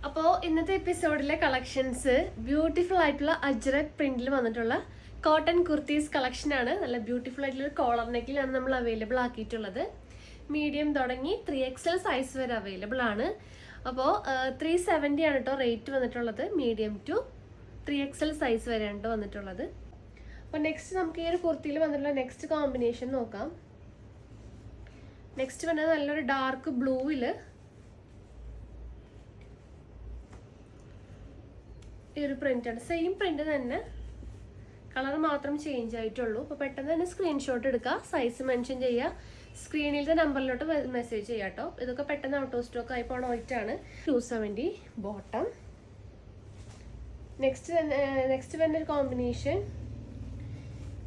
അപ്പോൾ ഇന്നത്തെ എപ്പിസോഡിലെ collections beautiful ആയിട്ടുള്ള അജ്രക് പ്രിന്റിൽ വന്നിട്ടുള്ള കോട്ടൺ കുർത്തീസ് കളക്ഷനാണ്. നല്ല ബ്യൂട്ടിഫുൾ ആയിട്ടുള്ള കോളർ നെക്കിലാണ് നമ്മൾ അവൈലബിൾ ആക്കിയിട്ടുള്ളത്. മീഡിയം തുടങ്ങി 3XL സൈസ് വരെ അവൈലബിൾ ആണ്. അപ്പോൾ 370 ആണ് കേട്ടോ റേറ്റ് വന്നിട്ടുള്ളത്. മീഡിയം ടു 3XL സൈസ് വരെയാണ് കേട്ടോ വന്നിട്ടുള്ളത്. അപ്പോൾ നെക്സ്റ്റ് നമുക്ക് ഈ ഒരു കുർത്തിയിൽ വന്നിട്ടുള്ള നെക്സ്റ്റ് കോമ്പിനേഷൻ നോക്കാം. നെക്സ്റ്റ് വന്നത് നല്ലൊരു ഡാർക്ക് ബ്ലൂവിൽ ഈ ഒരു പ്രിൻ്റാണ്. സെയിം പ്രിൻ്റ് തന്നെ, കളർ മാത്രം ചേഞ്ച് ആയിട്ടുള്ളൂ. അപ്പോൾ പെട്ടെന്ന് തന്നെ സ്ക്രീൻഷോട്ട് എടുക്കുക, സൈസ് മെൻഷൻ ചെയ്യുക, സ്ക്രീനിലത്തെ നമ്പറിലോട്ട് മെസ്സേജ് ചെയ്യുക കേട്ടോ. ഇതൊക്കെ പെട്ടെന്ന് ഔട്ട് ഓഫ് സ്റ്റോക്ക് ആയി പോണ വൈറ്റാണ്. 270 ബോട്ടം. നെക്സ്റ്റ് വരുന്ന ഒരു കോമ്പിനേഷൻ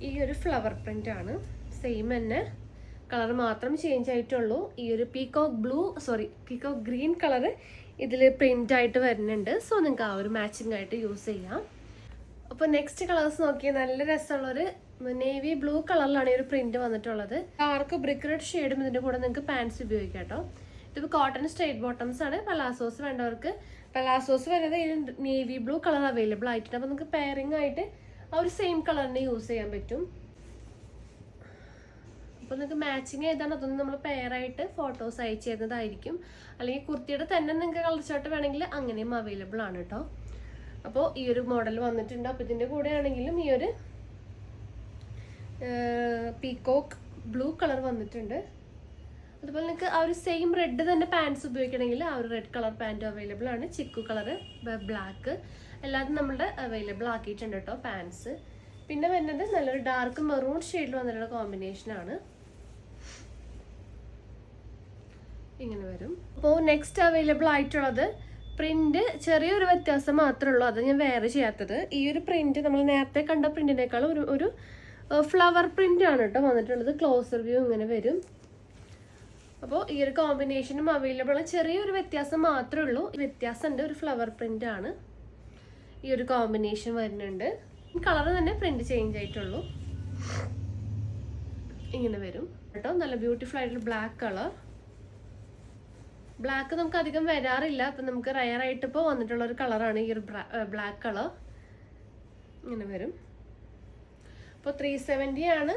ഈ ഒരു ഫ്ലവർ പ്രിൻ്റ് ആണ്. സെയിം തന്നെ, കളർ മാത്രം ചേഞ്ച് ആയിട്ടുള്ളൂ. ഈ ഒരു പീകോക്ക് ഗ്രീൻ കളർ ഇതിൽ പ്രിൻ്റ് ആയിട്ട് വരുന്നുണ്ട്. സോ നിങ്ങൾക്ക് ആ ഒരു മാച്ചിങ് ആയിട്ട് യൂസ് ചെയ്യാം. അപ്പോൾ നെക്സ്റ്റ് കളേഴ്സ് നോക്കിയാൽ നല്ല രസമുള്ളൊരു നേവി ബ്ലൂ കളറിലാണ് ഈ ഒരു പ്രിന്റ് വന്നിട്ടുള്ളത്. ഡാർക്ക് ബ്രിക്ക് റെഡ് ഷെയ്ഡും ഇതിൻ്റെ കൂടെ നിങ്ങൾക്ക് പാൻസ് ഉപയോഗിക്കാം കേട്ടോ. ഇതിപ്പോൾ കോട്ടൺ സ്ട്രൈറ്റ് ബോട്ടംസ് ആണ്. പലാസോസ് വേണ്ടവർക്ക് പലാസോസ് വരുന്നത് ഈ നേവി ബ്ലൂ കളർ അവൈലബിൾ ആയിട്ടുണ്ട്. അപ്പോൾ നിങ്ങൾക്ക് പെയറിംഗ് ആയിട്ട് ആ ഒരു സെയിം കളറിനെ യൂസ് ചെയ്യാൻ പറ്റും. അപ്പോൾ നിങ്ങൾക്ക് മാച്ചിങ് ഏതാണ് അതൊന്നും നമ്മൾ പെയറായിട്ട് ഫോട്ടോസ് അയച്ചു തരുന്നതായിരിക്കും. അല്ലെങ്കിൽ കുർത്തിയുടെ തന്നെ നിങ്ങൾക്ക് കളർ ചാർട്ട് വേണമെങ്കിൽ അങ്ങനെയും അവൈലബിൾ ആണ് കേട്ടോ. അപ്പോൾ ഈ ഒരു മോഡൽ വന്നിട്ടുണ്ട്. അപ്പോൾ ഇതിൻ്റെ കൂടെ ആണെങ്കിലും ഈ ഒരു പീകോക്ക് ബ്ലൂ കളർ വന്നിട്ടുണ്ട്. അതുപോലെ നിങ്ങൾക്ക് ആ ഒരു സെയിം റെഡ് തന്നെ പാൻസ് ഉപയോഗിക്കണമെങ്കിൽ ആ ഒരു റെഡ് കളർ പാൻറ്റും അവൈലബിൾ ആണ്. ചിക്കു കളർ, ബ്ലാക്ക് എല്ലാതും നമ്മളുടെ അവൈലബിൾ ആക്കിയിട്ടുണ്ട് കേട്ടോ പാൻസ്. പിന്നെ വരുന്നത് നല്ലൊരു ഡാർക്ക് മെറൂൺ ഷെയ്ഡിൽ വന്നിട്ടുള്ള കോമ്പിനേഷനാണ്. ഇങ്ങനെ വരും. അപ്പോൾ നെക്സ്റ്റ് അവൈലബിൾ ആയിട്ടുള്ളത് പ്രിന്റ് ചെറിയൊരു വ്യത്യാസം മാത്രമേ ഉള്ളൂ, അത് ഞാൻ വേറെ ചെയ്യാത്തത്. ഈ ഒരു പ്രിന്റ് നമ്മൾ നേരത്തെ കണ്ട പ്രിന്റിനേക്കാളും ഒരു ഫ്ലവർ പ്രിന്റ് ആണ് കേട്ടോ വന്നിട്ടുള്ളത്. ക്ലോസർ വ്യൂ ഇങ്ങനെ വരും. അപ്പോൾ ഈ ഒരു കോമ്പിനേഷനും അവൈലബിൾ. ചെറിയൊരു വ്യത്യാസം മാത്രമേ ഉള്ളൂ. വ്യത്യാസമുണ്ട്, ഒരു ഫ്ലവർ പ്രിന്റ് ആണ് ഈ ഒരു കോമ്പിനേഷൻ വരുന്നുണ്ട്. കളർ തന്നെ പ്രിന്റ് ചേഞ്ച് ആയിട്ടുള്ളൂ. ഇങ്ങനെ വരും കേട്ടോ. നല്ല ബ്യൂട്ടിഫുൾ ആയിട്ടുള്ള ബ്ലാക്ക് കളർ. ബ്ലാക്ക് നമുക്ക് അധികം വരാറില്ല, അപ്പം നമുക്ക് റയർ ആയിട്ട് ഇപ്പോൾ വന്നിട്ടുള്ള ഒരു കളറാണ് ഈ ഒരു ബ്ലാക്ക് കളർ. ഇങ്ങനെ വരും. അപ്പോൾ 370 ആണ്.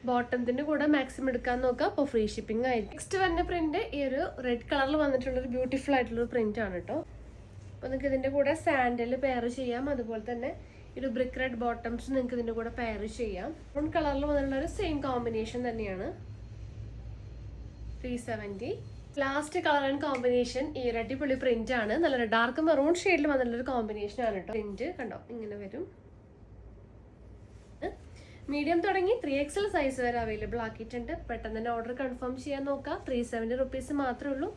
ബോട്ടത്തിൻ്റെ കൂടെ മാക്സിമം എടുക്കാൻ നോക്കുക. അപ്പോൾ ഫ്രീ ഷിപ്പിംഗ് ആയിരിക്കും. നെക്സ്റ്റ് വരുന്ന പ്രിന്റ് ഈ ഒരു റെഡ് കളറിൽ വന്നിട്ടുള്ളൊരു ബ്യൂട്ടിഫുൾ ആയിട്ടുള്ളൊരു പ്രിന്റ് ആണ് കേട്ടോ. അപ്പോൾ നിങ്ങൾക്ക് ഇതിൻ്റെ കൂടെ സാൻഡൽ പെയർ ചെയ്യാം. അതുപോലെ തന്നെ ഒരു ബ്രിക്ക് റെഡ് ബോട്ടംസ് നിങ്ങൾക്ക് ഇതിൻ്റെ കൂടെ പെയർ ചെയ്യാം. ബ്രൗൺ കളറിൽ വന്നിട്ടുള്ളൊരു സെയിം കോമ്പിനേഷൻ തന്നെയാണ്. 370. ലാസ്റ്റ് കളർ ആൻഡ് കോമ്പിനേഷൻ ഈ ഒരു അടിപൊളി പ്രിന്റ് ആണ്. നല്ലൊരു ഡാർക്ക് മെറൂൺ ഷെയ്ഡിൽ വന്നിട്ടുള്ളൊരു കോമ്പിനേഷൻ ആണ് കേട്ടോ. പ്രിന്റ് കണ്ടോ ഇങ്ങനെ വരും. മീഡിയം തുടങ്ങി 3XL സൈസ് വരെ അവൈലബിൾ ആക്കിയിട്ടുണ്ട്. പെട്ടെന്ന് തന്നെ ഓർഡർ കൺഫേം ചെയ്യാൻ നോക്കാം. 370 റുപ്പീസ് മാത്രമേ ഉള്ളൂ.